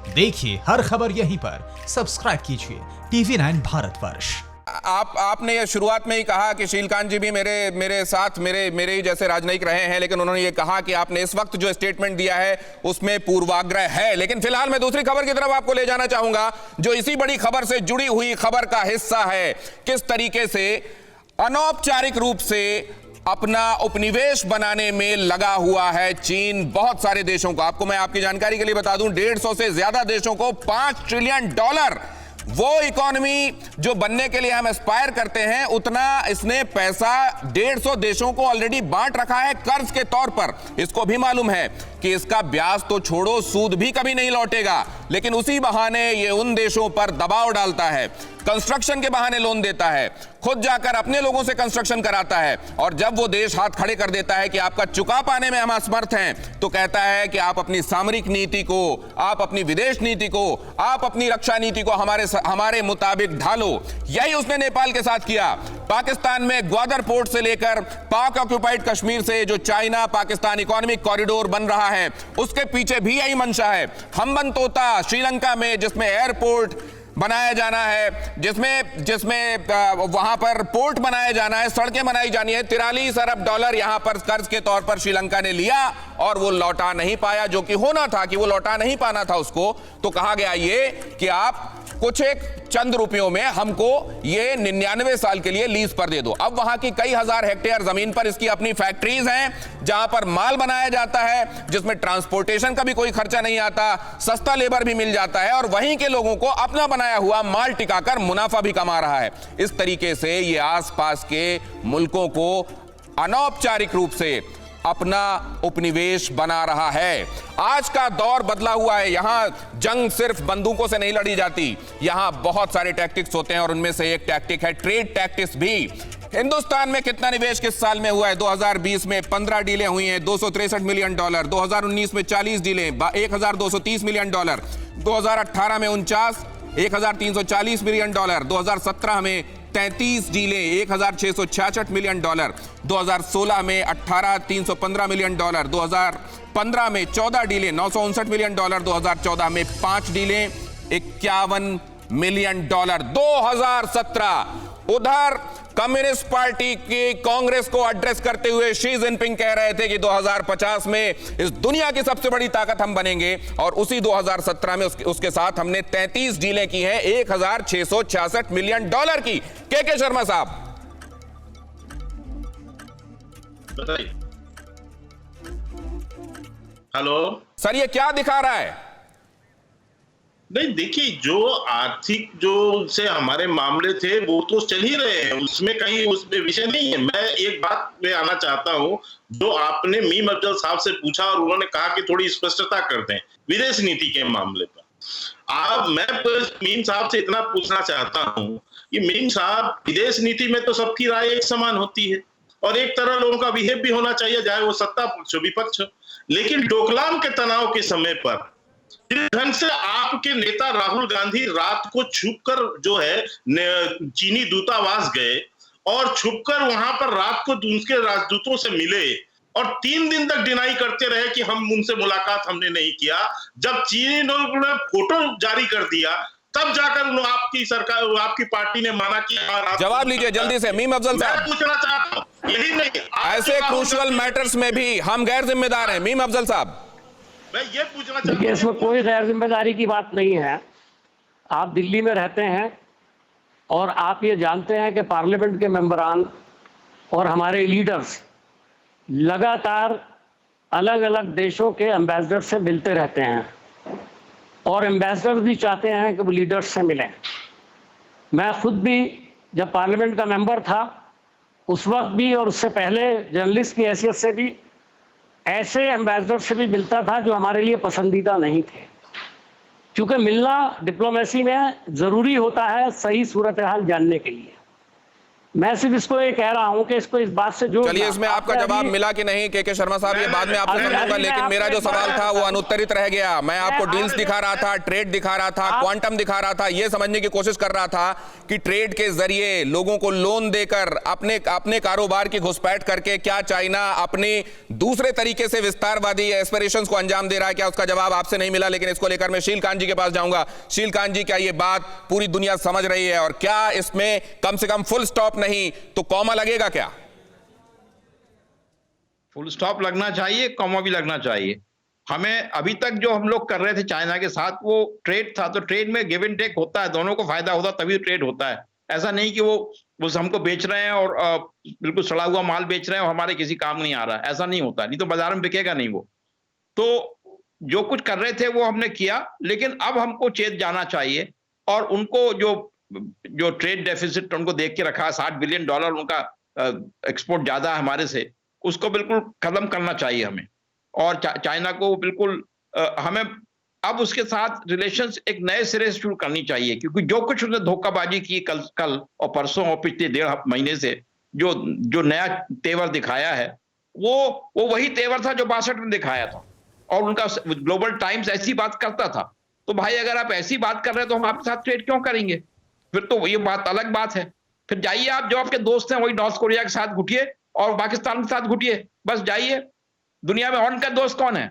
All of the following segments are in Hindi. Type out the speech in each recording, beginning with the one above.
देखिए हर खबर यहीं पर, सब्सक्राइब कीजिए TV9 भारतवर्ष। आपने ये शुरुआत में ही कहा कि शीलकांत जी भी मेरे साथ मेरे ही जैसे राजनयिक रहे हैं, लेकिन उन्होंने ये कहा कि आपने इस वक्त जो स्टेटमेंट दिया है उसमें पूर्वाग्रह है। लेकिन फिलहाल मैं दूसरी खबर की तरफ आपको ले जाना चाहूंगा जो इसी बड़ी खबर से जुड़ी हुई खबर का हिस्सा है। किस तरीके से अनौपचारिक रूप से अपना उपनिवेश बनाने में लगा हुआ है चीन। बहुत सारे देशों को, आपको मैं आपकी जानकारी के लिए बता दूं, 150 से ज्यादा देशों को $5 ट्रिलियन, वो इकोनॉमी जो बनने के लिए हम एस्पायर करते हैं, उतना इसने पैसा 150 देशों को ऑलरेडी बांट रखा है कर्ज के तौर पर। इसको भी मालूम है कि इसका ब्याज तो छोड़ो, सूद भी कभी नहीं लौटेगा, लेकिन उसी बहाने ये उन देशों पर दबाव डालता है, कंस्ट्रक्शन के बहाने लोन देता है, खुद जाकर अपने लोगों से कंस्ट्रक्शन कराता है, और जब वो देश हाथ खड़े कर देता है कि आपका चुका पाने में हम असमर्थ हैं, तो कहता है कि आप अपनी सामरिक नीति को, आप अपनी विदेश नीति को, आप अपनी रक्षा नीति को हमारे मुताबिक ढालो। यही उसने नेपाल के साथ किया। पाकिस्तान में ग्वादर पोर्ट से लेकर पाक ऑक्युपाइड कश्मीर से जो चाइना पाकिस्तान इकोनॉमिक कॉरिडोर बन रहा है, उसके पीछे भी यही मंशा है। हम्बनतोता श्रीलंका में जिसमें एयरपोर्ट बनाया जाना है, जिसमें वहां पर पोर्ट बनाया जाना है, सड़कें बनाई जानी है, $43 अरब यहां पर कर्ज के तौर पर श्रीलंका ने लिया और वो लौटा नहीं पाया, जो कि होना था कि वो लौटा नहीं पाना था उसको। तो कहा गया ये कि आप कुछ एक चंद रुपयों में हमको ये 99 साल के लिए लीज पर दे दो। अब वहां की कई हजार हेक्टेयर जमीन पर इसकी अपनी फैक्ट्रीज हैं, जहां पर माल बनाया जाता है, जिसमें ट्रांसपोर्टेशन का भी कोई खर्चा नहीं आता, सस्ता लेबर भी मिल जाता है, और वहीं के लोगों को अपना बनाया हुआ माल टिकाकर मुनाफा भी कमा रहा है। इस तरीके से ये आसपास के मुल्कों को अनौपचारिक रूप से अपना उपनिवेश बना रहा है। आज का दौर बदला हुआ है। यहां जंग सिर्फ बंदूकों से नहीं लड़ी जाती, यहां बहुत सारे टैक्टिक्स होते हैं, और उनमें से एक टैक्टिक है ट्रेड टैक्टिक्स भी। हिंदुस्तान में कितना निवेश किस साल में हुआ है? 2020 में 15 डीलें हुई हैं, $263 मिलियन। 2019 में 40 डीलें, $1230 मिलियन। 2018 में 49, $1340 मिलियन। 2017 में 33 डीलें, $1666 मिलियन। 2016 में 18, $315 मिलियन। 2015 में 14 डीलें, $959 मिलियन। 2014 में 5 डीलें, $51 मिलियन। 2017 उधर कम्युनिस्ट पार्टी की कांग्रेस को एड्रेस करते हुए शी जिनपिंग कह रहे थे कि 2050 में इस दुनिया की सबसे बड़ी ताकत हम बनेंगे, और उसी 2017 में उसके साथ हमने 33 डीलें की हैं, $1666 मिलियन की। के शर्मा साहब बताइए। हेलो सर, ये क्या दिखा रहा है? नहीं, देखिए, जो आर्थिक जो से हमारे मामले थे वो तो चल ही रहे हैं, उसमें कहीं उसमें विषय नहीं है। मैं एक बात पे आना चाहता हूं, जो आपने मीम अफजल साहब से पूछा और उन्होंने कहा कि थोड़ी स्पष्टता कर दें विदेश नीति के मामले पर। मैं मीम साहब से इतना पूछना चाहता हूं कि मीम साहब, विदेश नीति में तो सबकी राय एक समान होती है और एक तरह लोगों का बिहेव भी होना चाहिए, चाहे वो सत्ता पक्ष हो विपक्ष हो, लेकिन डोकलाम के तनाव के समय पर जिस ढंग से आपके नेता राहुल गांधी रात को छुपकर जो है चीनी दूतावास गए और छुपकर वहां पर रात को उनके राजदूतों से मिले और 3 दिन तक डिनाई करते रहे कि हम उनसे मुलाकात हमने नहीं किया। जब चीनी लोगों ने फोटो जारी कर दिया, तब जाकर आपकी सरकार, आपकी पार्टी ने माना कि जवाब लीजिए जल्दी से मीम अफजल साहब। पूछना चाहता हूं, यही नहीं, ऐसे क्रूशियल मैटर्स में भी हम गैर जिम्मेदार हैं। मीम अफजल साहब, मैं ये पूछना चाहता हूं, इसमें कोई गैर जिम्मेदारी की बात नहीं है। आप दिल्ली में रहते हैं और आप ये जानते हैं कि पार्लियामेंट के मेंबरान और हमारे लीडर्स लगातार अलग अलग देशों के एम्बेसडर से मिलते रहते हैं और एम्बेसडर भी चाहते हैं कि वो लीडर्स से मिलें। मैं खुद भी जब पार्लियामेंट का मेंबर था उस वक्त भी और उससे पहले जर्नलिस्ट की हैसियत से भी ऐसे एम्बेसडर से भी मिलता था जो हमारे लिए पसंदीदा नहीं थे, क्योंकि मिलना डिप्लोमेसी में ज़रूरी होता है सही सूरत हाल जानने के लिए। मैं सिर्फ इसको ये कह रहा हूं कि इसको इस बात से जोड़। चलिए, इसमें आपका जवाब मिला कि नहीं के शर्मा साहब, ये बाद में आपसे समझूंगा, लेकिन मेरा जो सवाल था वो अनुत्तरित रह गया। मैं आपको डील्स दिखा रहा था, ट्रेड दिखा रहा था, क्वांटम दिखा रहा था, ये समझने की कोशिश कर रहा था कि ट्रेड के जरिए लोगों को लोन देकर अपने कारोबार की घुसपैठ करके क्या चाइना अपनी दूसरे तरीके से विस्तारवादी एस्पिरेशंस को अंजाम दे रहा है क्या? उसका जवाब आपसे नहीं मिला, लेकिन इसको लेकर मैं शीलकांत जी के पास जाऊंगा। शीलकांत जी, क्या ये बात पूरी दुनिया समझ रही है और क्या इसमें कम से कम फुल स्टॉप नहीं तो कॉमा लगेगा क्या? फुल स्टॉप लगना चाहिए, कॉमा भी लगना चाहिए। हमें अभी तक जो हम लोग कर रहे थे चाइना के साथ वो ट्रेड था, तो ट्रेड में गिव एंड टेक होता है, दोनों को फायदा होता तभी ट्रेड होता है। ऐसा नहीं कि वो हमको बेच रहे हैं और बिल्कुल सड़ा हुआ माल बेच रहे हैं और हमारे किसी काम नहीं आ रहा है, ऐसा नहीं होता, नहीं तो बाजार में बिकेगा नहीं वो। तो जो कुछ कर रहे थे वो हमने किया, लेकिन अब हमको चेत जाना चाहिए और उनको जो ट्रेड डेफिसिट उनको देख के रखा, $60 बिलियन उनका एक्सपोर्ट ज्यादा है हमारे से, उसको बिल्कुल खत्म करना चाहिए हमें। और चाइना को बिल्कुल हमें अब उसके साथ रिलेशंस एक नए सिरे से शुरू करनी चाहिए, क्योंकि जो कुछ उसने धोखाबाजी की कल और परसों और पिछले 1.5 महीने से जो नया तेवर दिखाया है वो वही तेवर था जो 62 में दिखाया था, और उनका ग्लोबल टाइम्स ऐसी बात करता था। तो भाई अगर आप ऐसी बात कर रहे हैं तो हम आपके साथ ट्रेड क्यों करेंगे? फिर तो ये बात अलग बात है। फिर जाइए, आप जो आपके दोस्त हैं वही नॉर्थ कोरिया के साथ घुटिए और पाकिस्तान के साथ घुटिए, बस जाइए। दुनिया में और उनका दोस्त कौन है?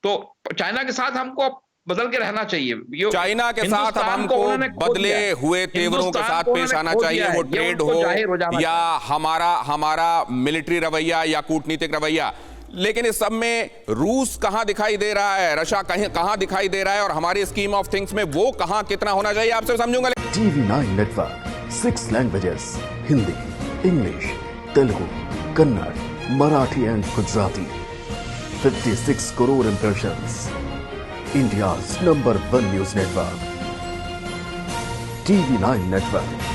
तो चाइना के साथ हमको बदल के रहना चाहिए। चाइना के साथ अब हमको बदले हुए तेवरों के साथ पेश आना चाहिए, वो ट्रेड हो या हमारा मिलिट्री रवैया या कूटनीतिक रवैया। लेकिन इस सब में रूस कहां दिखाई दे रहा है, रशिया कहां दिखाई दे रहा है, और हमारी स्कीम ऑफ थिंग्स में वो कहां कितना होना चाहिए, आपसे समझूंगा। TV9 network, 6 languages, Hindi, English, Telugu, Kannada, Marathi and Gujarati, 56 crore impressions, India's number 1 news network, TV9 network.